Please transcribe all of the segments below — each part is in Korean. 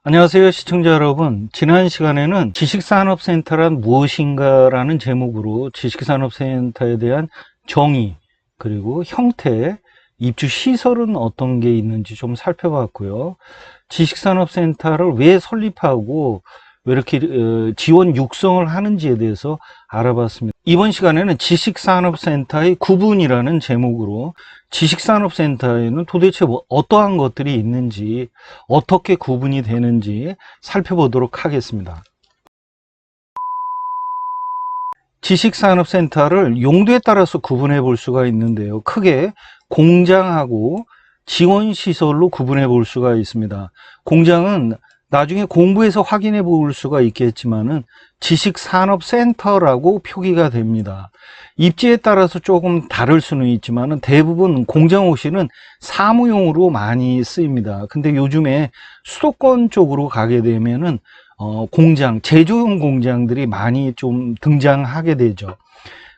안녕하세요, 시청자 여러분. 지난 시간에는 지식산업센터란 무엇인가라는 제목으로 지식산업센터에 대한 정의, 그리고 형태, 입주 시설은 어떤 게 있는지 좀 살펴봤고요. 지식산업센터를 왜 설립하고 왜 이렇게 지원 육성을 하는지에 대해서 알아봤습니다. 이번 시간에는 지식산업센터의 구분이라는 제목으로 지식산업센터에는 도대체 어떠한 것들이 있는지, 어떻게 구분이 되는지 살펴보도록 하겠습니다. 지식산업센터를 용도에 따라서 구분해 볼 수가 있는데요. 크게 공장하고 지원시설로 구분해 볼 수가 있습니다. 공장은 나중에 공부해서 확인해 볼 수가 있겠지만은 지식산업센터라고 표기가 됩니다. 입지에 따라서 조금 다를 수는 있지만은 대부분 공장호실은 사무용으로 많이 쓰입니다. 근데 요즘에 수도권 쪽으로 가게 되면은 공장, 제조용 공장들이 많이 좀 등장하게 되죠.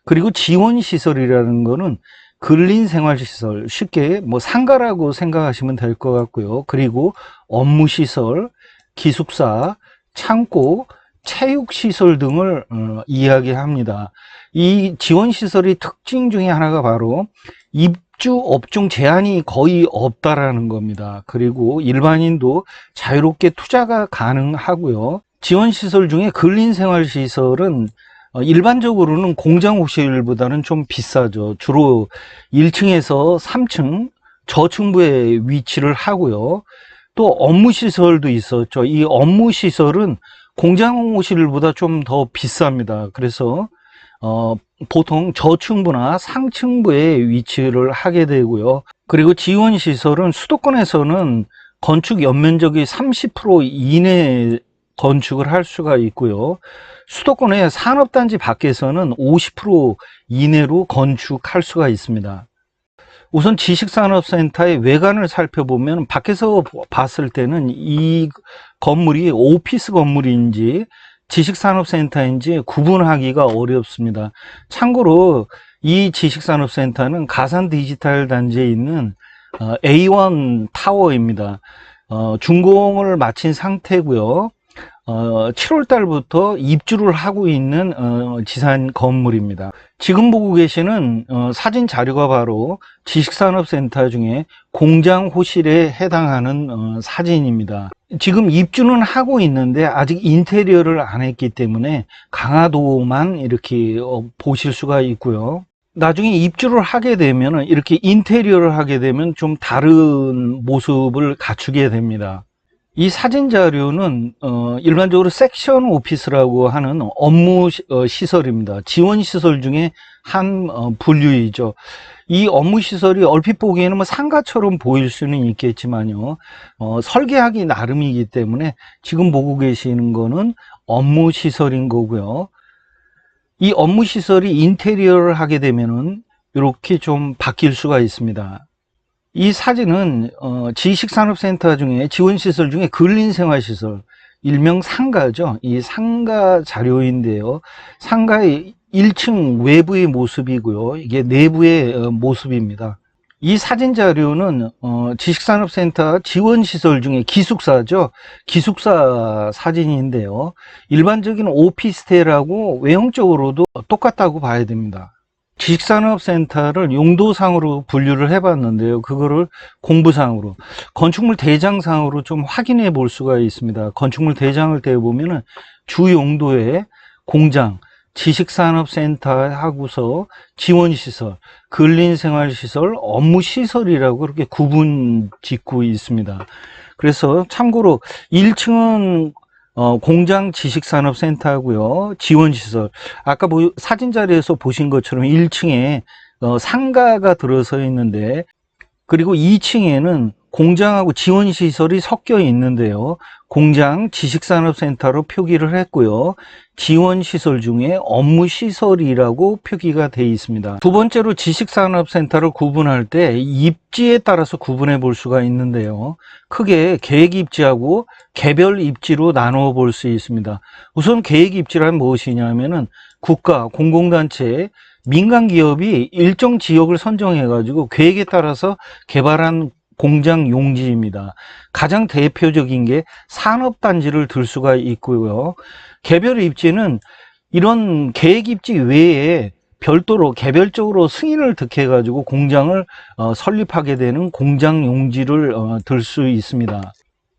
그리고 지원시설이라는 거는 근린생활시설, 쉽게 뭐 상가라고 생각하시면 될 것 같고요. 그리고 업무시설, 기숙사, 창고, 체육시설 등을 이야기합니다. 이 지원시설의 특징 중에 하나가 바로 입주 업종 제한이 거의 없다라는 겁니다. 그리고 일반인도 자유롭게 투자가 가능하고요. 지원시설 중에 근린생활시설은 일반적으로는 공장호실보다는 좀 비싸죠. 주로 1층에서 3층 저층부에 위치를 하고요. 또 업무시설도 있었죠. 이 업무시설은 공장호실보다 좀 더 비쌉니다. 그래서 보통 저층부나 상층부에 위치를 하게 되고요. 그리고 지원시설은 수도권에서는 건축 연면적이 30% 이내 건축을 할 수가 있고요. 수도권의 산업단지 밖에서는 50% 이내로 건축할 수가 있습니다. 우선 지식산업센터의 외관을 살펴보면 밖에서 봤을 때는 이 건물이 오피스 건물인지 지식산업센터인지 구분하기가 어렵습니다. 참고로 이 지식산업센터는 가산 디지털 단지에 있는 A1 타워입니다. 준공을 마친 상태고요. 7월 달부터 입주를 하고 있는 지산 건물입니다. 지금 보고 계시는 사진 자료가 바로 지식산업센터 중에 공장호실에 해당하는 사진입니다. 지금 입주는 하고 있는데 아직 인테리어를 안 했기 때문에 강화도만 이렇게 보실 수가 있고요. 나중에 입주를 하게 되면 이렇게 인테리어를 하게 되면 좀 다른 모습을 갖추게 됩니다. 이 사진 자료는 일반적으로 섹션 오피스라고 하는 업무 시설입니다. 지원 시설 중에 한 분류이죠. 이 업무 시설이 얼핏 보기에는 뭐 상가처럼 보일 수는 있겠지만요. 설계하기 나름이기 때문에 지금 보고 계시는 거는 업무 시설인 거고요. 이 업무 시설이 인테리어를 하게 되면은 이렇게 좀 바뀔 수가 있습니다. 이 사진은 지식산업센터 중에 지원시설 중에 근린생활시설, 일명 상가죠. 이 상가 자료인데요. 상가의 1층 외부의 모습이고요. 이게 내부의 모습입니다. 이 사진 자료는 지식산업센터 지원시설 중에 기숙사죠. 기숙사 사진인데요. 일반적인 오피스텔하고 외형적으로도 똑같다고 봐야 됩니다. 지식산업센터를 용도상으로 분류를 해봤는데요. 그거를 공부상으로, 건축물 대장상으로 좀 확인해 볼 수가 있습니다. 건축물 대장을 떼보면은 주 용도에 공장, 지식산업센터 하고서 지원시설, 근린생활시설, 업무시설이라고 그렇게 구분 짓고 있습니다. 그래서 참고로 1층은 공장 지식산업센터고요. 지원시설. 아까 사진 자료에서 보신 것처럼 1층에 상가가 들어서 있는데, 그리고 2층에는 공장하고 지원시설이 섞여 있는데요. 공장 지식산업센터로 표기를 했고요. 지원시설 중에 업무시설이라고 표기가 되어 있습니다. 두 번째로 지식산업센터를 구분할 때 입지에 따라서 구분해 볼 수가 있는데요. 크게 계획입지하고 개별 입지로 나누어 볼 수 있습니다. 우선 계획입지란 무엇이냐면은 국가, 공공단체, 민간 기업이 일정 지역을 선정해 가지고 계획에 따라서 개발한 공장 용지입니다. 가장 대표적인 게 산업단지를 들 수가 있고요. 개별 입지는 이런 계획 입지 외에 별도로 개별적으로 승인을 득해 가지고 공장을 설립하게 되는 공장 용지를 들 수 있습니다.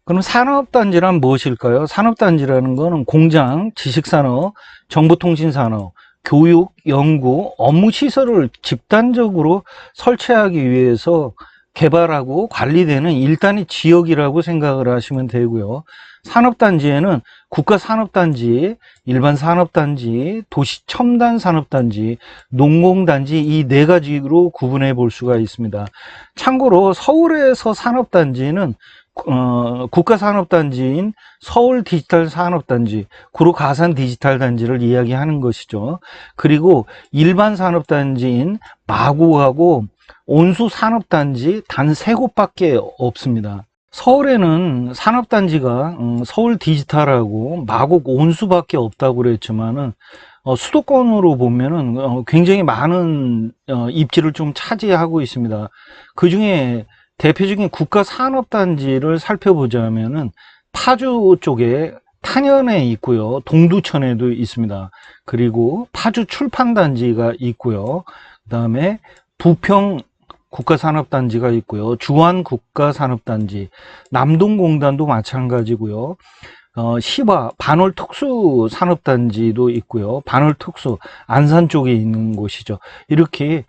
그럼 산업단지란 무엇일까요? 산업단지라는 것은 공장, 지식산업, 정보통신산업, 교육, 연구, 업무시설을 집단적으로 설치하기 위해서 개발하고 관리되는 일단의 지역이라고 생각을 하시면 되고요. 산업단지에는 국가산업단지, 일반산업단지, 도시첨단산업단지, 농공단지 이 네 가지로 구분해 볼 수가 있습니다. 참고로 서울에서 산업단지는 국가산업단지인 서울디지털산업단지, 구로가산 디지털단지를 이야기하는 것이죠. 그리고 일반산업단지인 마곡하고 온수산업단지 단 3곳밖에 없습니다. 서울에는 산업단지가 서울디지털하고 마곡 온수밖에 없다고 그랬지만은 수도권으로 보면은 굉장히 많은 입지를 좀 차지하고 있습니다. 그 중에 대표적인 국가산업단지를 살펴보자면은 파주 쪽에 탄현에 있고요. 동두천에도 있습니다. 그리고 파주 출판단지가 있고요. 그 다음에 부평 국가산업단지가 있고요. 주안 국가산업단지, 남동공단도 마찬가지고요. 시와 반월특수산업단지도 있고요. 반월특수 안산 쪽에 있는 곳이죠. 이렇게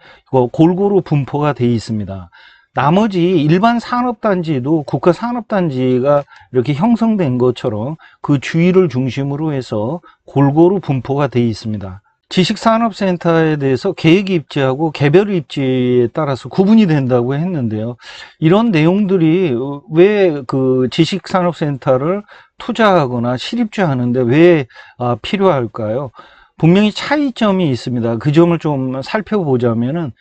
골고루 분포가 되어 있습니다. 나머지 일반 산업단지도 국가산업단지가 이렇게 형성된 것처럼 그 주위를 중심으로 해서 골고루 분포가 되어 있습니다. 지식산업센터에 대해서 계획 입지하고 개별 입지에 따라서 구분이 된다고 했는데요. 이런 내용들이 왜 그 지식산업센터를 투자하거나 실입주하는데 왜 필요할까요? 분명히 차이점이 있습니다. 그 점을 좀 살펴보자면은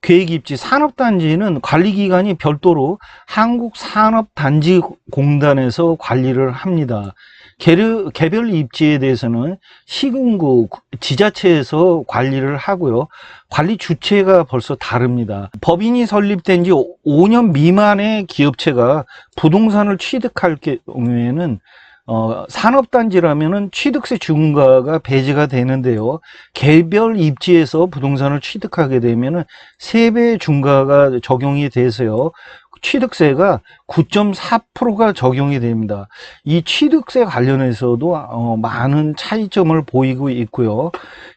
계획입지 산업단지는 관리기관이 별도로 한국산업단지공단에서 관리를 합니다. 개별 입지에 대해서는 시군구 지자체에서 관리를 하고요. 관리 주체가 벌써 다릅니다. 법인이 설립된 지 5년 미만의 기업체가 부동산을 취득할 경우에는 산업단지라면은 취득세 중과가 배제가 되는데요. 개별 입지에서 부동산을 취득하게 되면은 3배 중과가 적용이 돼서요. 취득세가 9.4%가 적용이 됩니다. 이 취득세 관련해서도 많은 차이점을 보이고 있고요.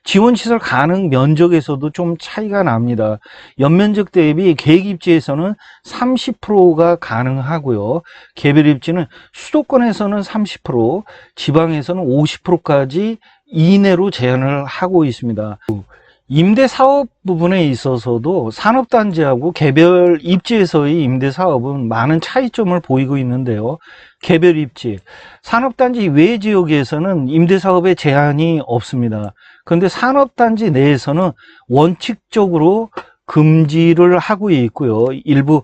지원시설 가능 면적에서도 좀 차이가 납니다. 연면적 대비 계획입지에서는 30%가 가능하고요. 개별입지는 수도권에서는 30%, 지방에서는 50%까지 이내로 제한을 하고 있습니다. 임대사업 부분에 있어서도 산업단지하고 개별 입지에서의 임대사업은 많은 차이점을 보이고 있는데요. 개별 입지, 산업단지 외 지역에서는 임대사업에 제한이 없습니다. 그런데 산업단지 내에서는 원칙적으로 금지를 하고 있고요. 일부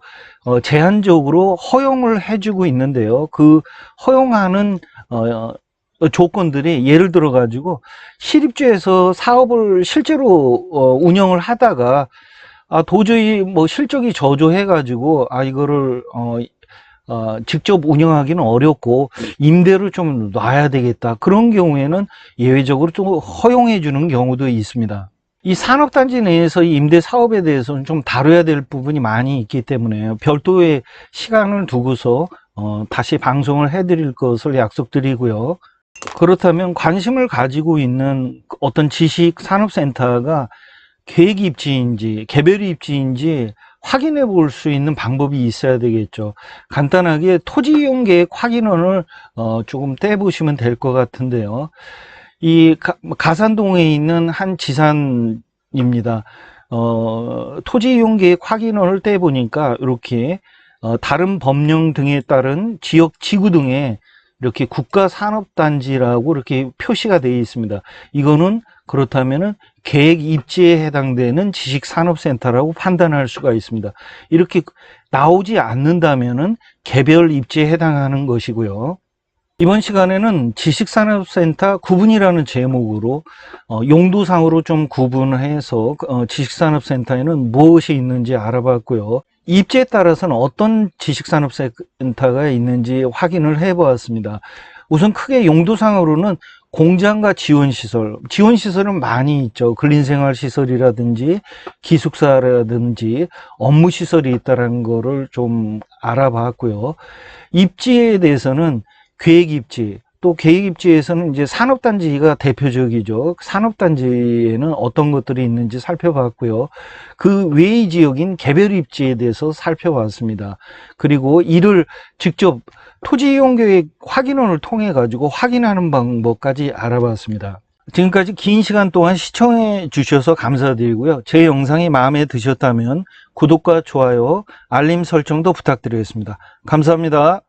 제한적으로 허용을 해주고 있는데요. 그 허용하는 조건들이 예를 들어 가지고 실입주에서 사업을 실제로 운영을 하다가 도저히 뭐 실적이 저조해 가지고 이거를 직접 운영하기는 어렵고 임대를 좀 놔야 되겠다. 그런 경우에는 예외적으로 좀 허용해 주는 경우도 있습니다. 이 산업단지 내에서 이 임대 사업에 대해서는 좀 다뤄야 될 부분이 많이 있기 때문에 별도의 시간을 두고서 다시 방송을 해드릴 것을 약속드리고요. 그렇다면 관심을 가지고 있는 어떤 지식산업센터가 계획 입지인지 개별 입지인지 확인해 볼 수 있는 방법이 있어야 되겠죠. 간단하게 토지이용 계획 확인원을 조금 떼보시면 될 것 같은데요. 이 가산동에 있는 한 지산입니다. 토지이용 계획 확인원을 떼보니까 이렇게 다른 법령 등에 따른 지역 지구 등에 이렇게 국가산업단지라고 이렇게 표시가 되어 있습니다. 이거는 그렇다면은 계획 입지에 해당되는 지식산업센터라고 판단할 수가 있습니다. 이렇게 나오지 않는다면은 개별 입지에 해당하는 것이고요. 이번 시간에는 지식산업센터 구분이라는 제목으로 용도상으로 좀 구분해서 지식산업센터에는 무엇이 있는지 알아봤고요. 입지에 따라서는 어떤 지식산업센터가 있는지 확인을 해 보았습니다. 우선 크게 용도상으로는 공장과 지원시설은 많이 있죠. 근린생활시설이라든지 기숙사라든지 업무시설이 있다는 거를 좀 알아봤고요. 입지에 대해서는 계획입지, 또 계획입지에서는 이제 산업단지가 대표적이죠. 산업단지에는 어떤 것들이 있는지 살펴봤고요. 그 외의 지역인 개별입지에 대해서 살펴봤습니다. 그리고 이를 직접 토지이용계획 확인원을 통해 가지고 확인하는 방법까지 알아봤습니다. 지금까지 긴 시간 동안 시청해 주셔서 감사드리고요. 제 영상이 마음에 드셨다면 구독과 좋아요, 알림 설정도 부탁드리겠습니다. 감사합니다.